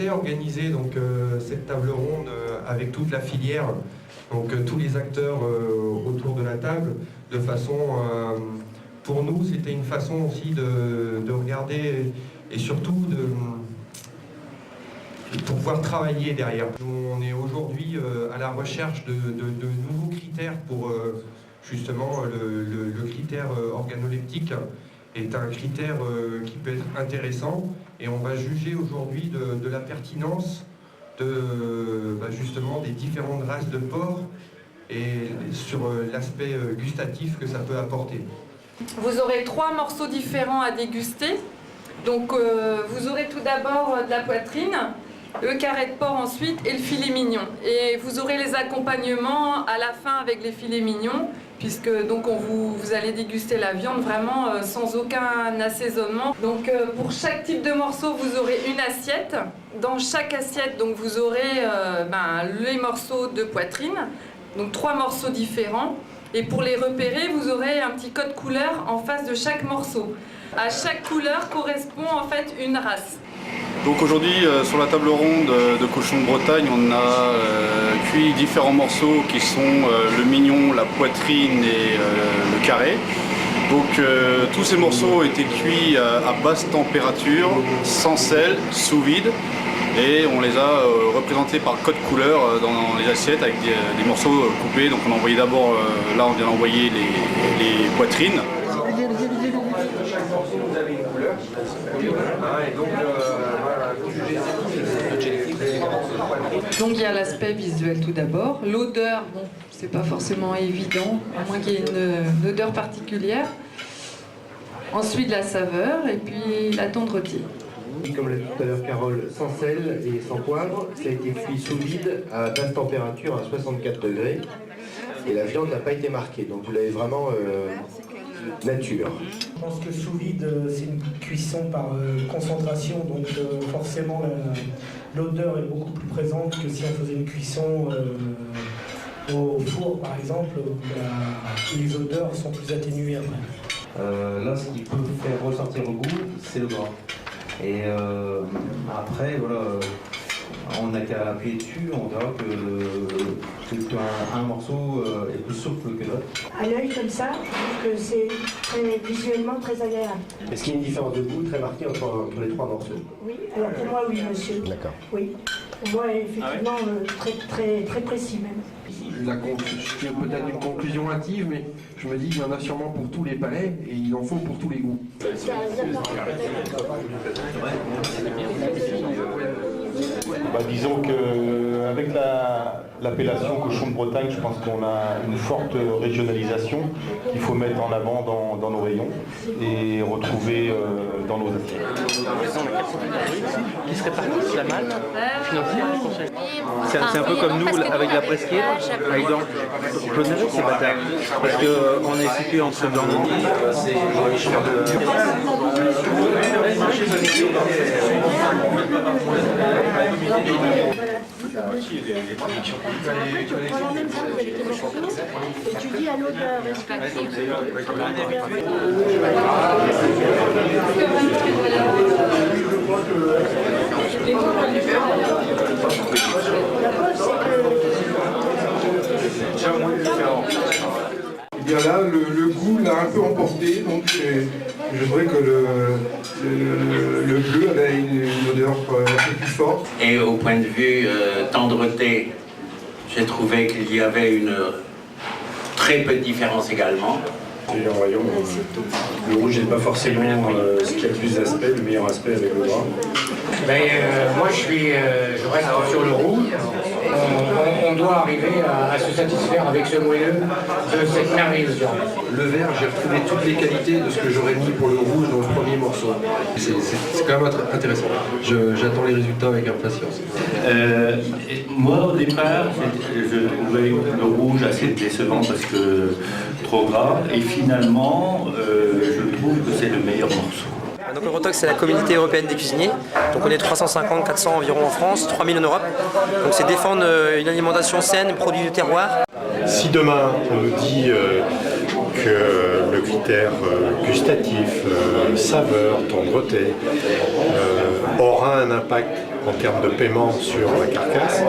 souhaité organiser donc, cette table ronde avec toute la filière, donc tous les acteurs autour de la table, de façon, pour nous, c'était une façon aussi de regarder et surtout pour pouvoir travailler derrière. Nous, on est aujourd'hui à la recherche de nouveaux critères pour justement le critère organoleptique est un critère qui peut être intéressant et on va juger aujourd'hui de la pertinence justement des différentes races de porc et sur l'aspect gustatif que ça peut apporter. Vous aurez 3 morceaux différents à déguster. Donc vous aurez tout d'abord de la poitrine, le carré de porc ensuite et le filet mignon. Et vous aurez les accompagnements à la fin avec les filets mignons, puisque donc vous allez déguster la viande vraiment sans aucun assaisonnement. Donc pour chaque type de morceau, vous aurez une assiette. Dans chaque assiette, donc, vous aurez les morceaux de poitrine, donc 3 morceaux différents. Et pour les repérer, vous aurez un petit code couleur en face de chaque morceau. À chaque couleur correspond en fait une race. Donc aujourd'hui, sur la table ronde de cochon de Bretagne, on a cuit différents morceaux qui sont le mignon, la poitrine et le carré. Donc tous ces morceaux ont été cuits à basse température, sans sel, sous vide. Et on les a représentés par code couleur dans les assiettes avec des morceaux coupés. Donc on a envoyé d'abord, là on vient d'envoyer les poitrines. Chaque morceau vous avez une couleur. Et donc Donc il y a l'aspect visuel tout d'abord. L'odeur, bon, c'est pas forcément évident, à moins qu'il y ait une odeur particulière. Ensuite la saveur et puis la tendreté. Comme l'a dit tout à l'heure Carole, sans sel et sans poivre, ça a été cuit sous vide à basse température à 64 degrés et la viande n'a pas été marquée, donc vous l'avez vraiment nature. Je pense que sous vide, c'est une cuisson par concentration, donc forcément l'odeur est beaucoup plus présente que si on faisait une cuisson au four par exemple, où les odeurs sont plus atténuées après. Là, ce qui peut faire ressortir au goût, c'est le gras. Et après, voilà, on n'a qu'à appuyer dessus, on verra qu'un morceau est plus souple que l'autre. À l'œil comme ça, je trouve que c'est visuellement très agréable. Est-ce qu'il y a une différence de goût très marquée entre les 3 morceaux? Oui, alors pour moi oui monsieur. D'accord. Oui, pour moi effectivement très précis même. Je tire peut-être une conclusion hâtive, mais je me dis qu'il y en a sûrement pour tous les palais et il en faut pour tous les goûts. Disons qu'avec l'appellation cochon de Bretagne, je pense qu'on a une forte régionalisation qu'il faut mettre en avant dans nos rayons et retrouver dans nos assiettes. Qui se répartissent la manne financière. C'est un peu comme nous avec la presqu'île, par exemple. Je connais ces bâtards. Parce qu'on est situé entre Blanc-Nini, En même temps avec les morceaux, et tu dis à l'odeur respective. Et bien là, le goût l'a un peu emporté, donc je trouvais que le bleu avait une odeur un peu plus forte. Et au point de vue tendreté, j'ai trouvé qu'il y avait une très petite différence également. En voyant, le rouge n'est pas forcément ce qui a le plus d'aspect, le meilleur aspect avec le gras. Moi je reste sur le rouge. On doit arriver à se satisfaire avec ce moelleux de cette merveilleuse viande. Le vert, j'ai retrouvé toutes les qualités de ce que j'aurais mis pour le rouge dans le premier morceau. C'est quand même intéressant. J'attends les résultats avec impatience. Moi, au départ, je trouvais le rouge assez décevant parce que trop gras. Et finalement, je trouve que c'est le meilleur morceau. Donc le Rotox, c'est la communauté européenne des cuisiniers. Donc on est 350, 400 environ en France, 3000 en Europe. Donc c'est défendre une alimentation saine, produits du terroir. Si demain on nous dit que le critère gustatif, saveur, tendreté aura un impact en termes de paiement sur la carcasse,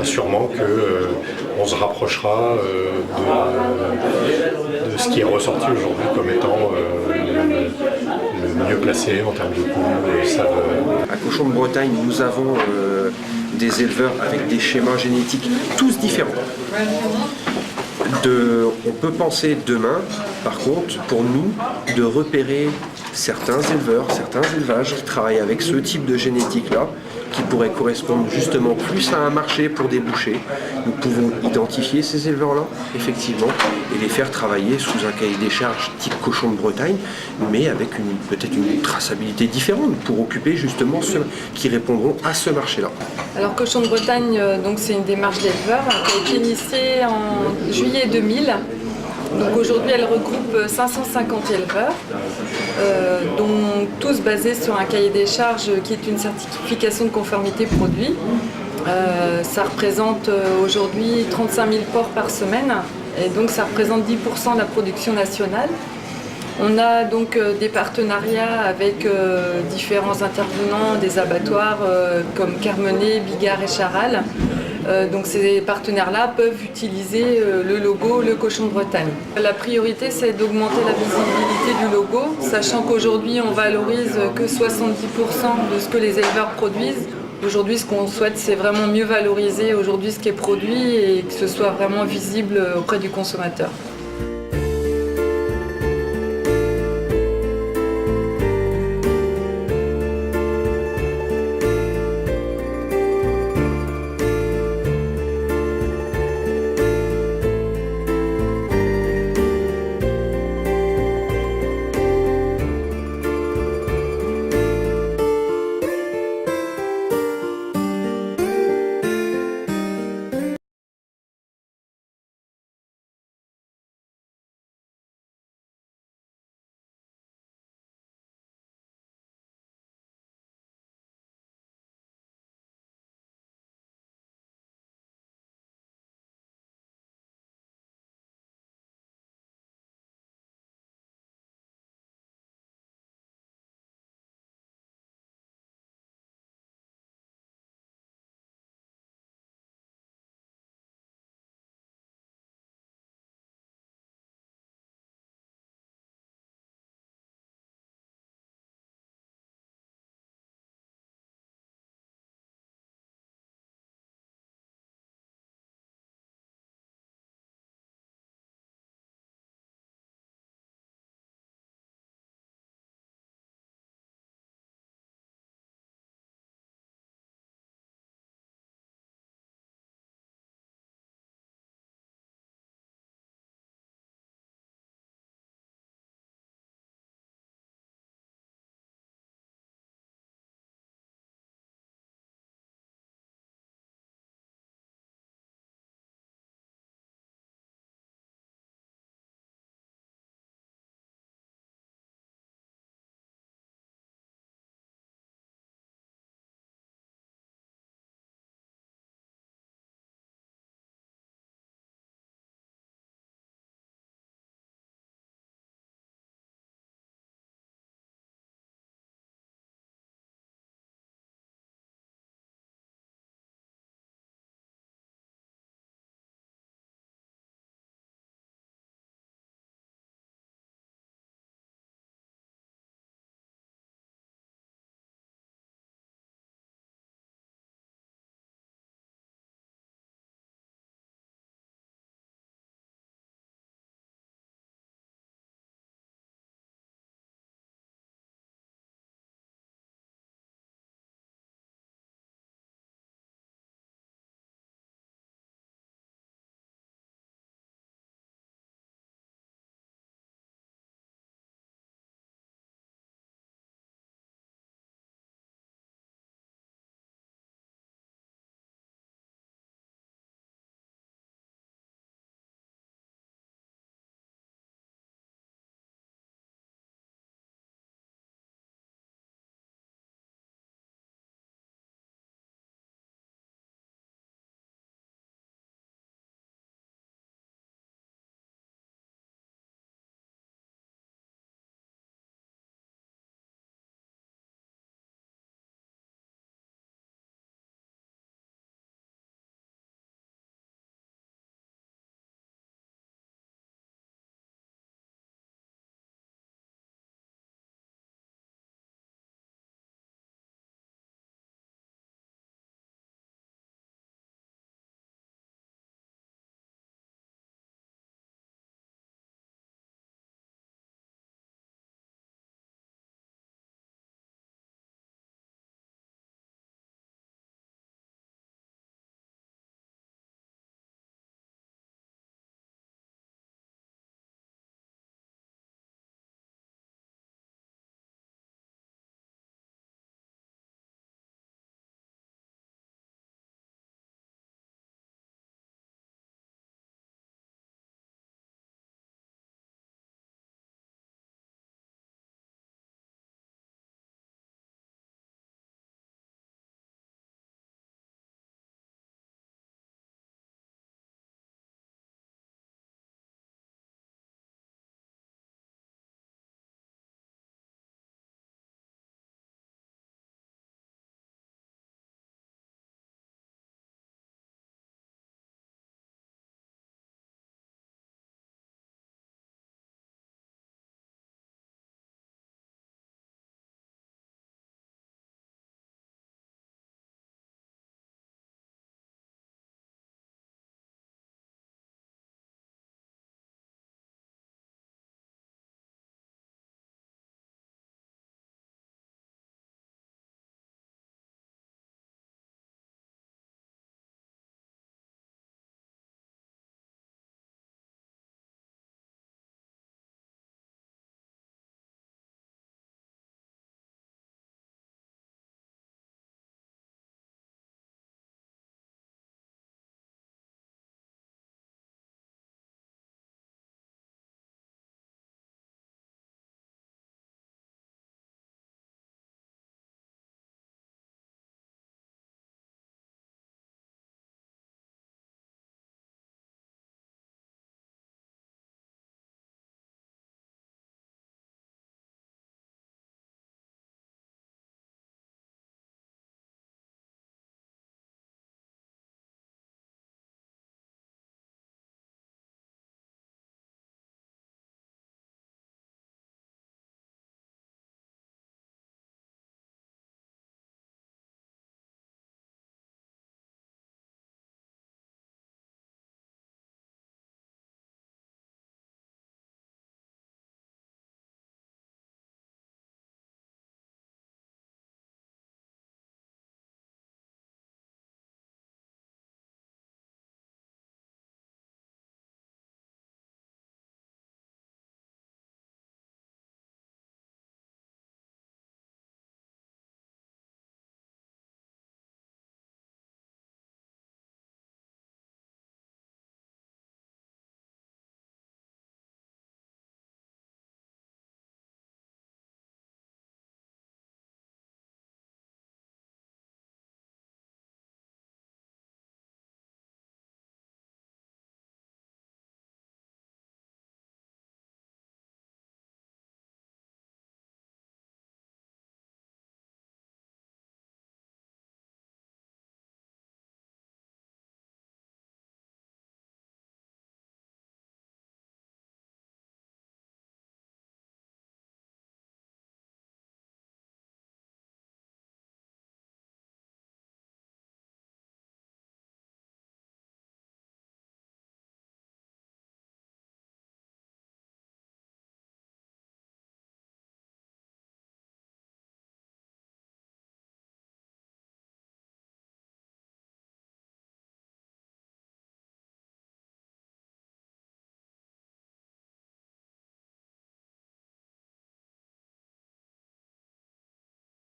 sûrement qu'on se rapprochera de ce qui est ressorti aujourd'hui comme étant le mieux placé en termes de goût, de saveur. À Cochon de Bretagne, nous avons des éleveurs avec des schémas génétiques tous différents. On peut penser demain, par contre, pour nous, de repérer certains éleveurs, certains élevages qui travaillent avec ce type de génétique-là, qui pourrait correspondre justement plus à un marché pour des bouchers. Nous pouvons identifier ces éleveurs-là, effectivement, et les faire travailler sous un cahier des charges type Cochon de Bretagne, mais avec peut-être une traçabilité différente pour occuper justement ceux qui répondront à ce marché-là. Alors Cochon de Bretagne, donc c'est une démarche d'éleveurs qui a été initiée en juillet 2000. Donc aujourd'hui, elle regroupe 550 éleveurs, dont tous basés sur un cahier des charges qui est une certification de conformité produit. Ça représente aujourd'hui 35 000 porcs par semaine, et donc ça représente 10% de la production nationale. On a donc des partenariats avec différents intervenants, des abattoirs comme Carmenay, Bigard et Charal. Donc ces partenaires-là peuvent utiliser le logo Le Cochon de Bretagne. La priorité, c'est d'augmenter la visibilité du logo, sachant qu'aujourd'hui on valorise que 70% de ce que les éleveurs produisent. Aujourd'hui, ce qu'on souhaite, c'est vraiment mieux valoriser aujourd'hui ce qui est produit et que ce soit vraiment visible auprès du consommateur.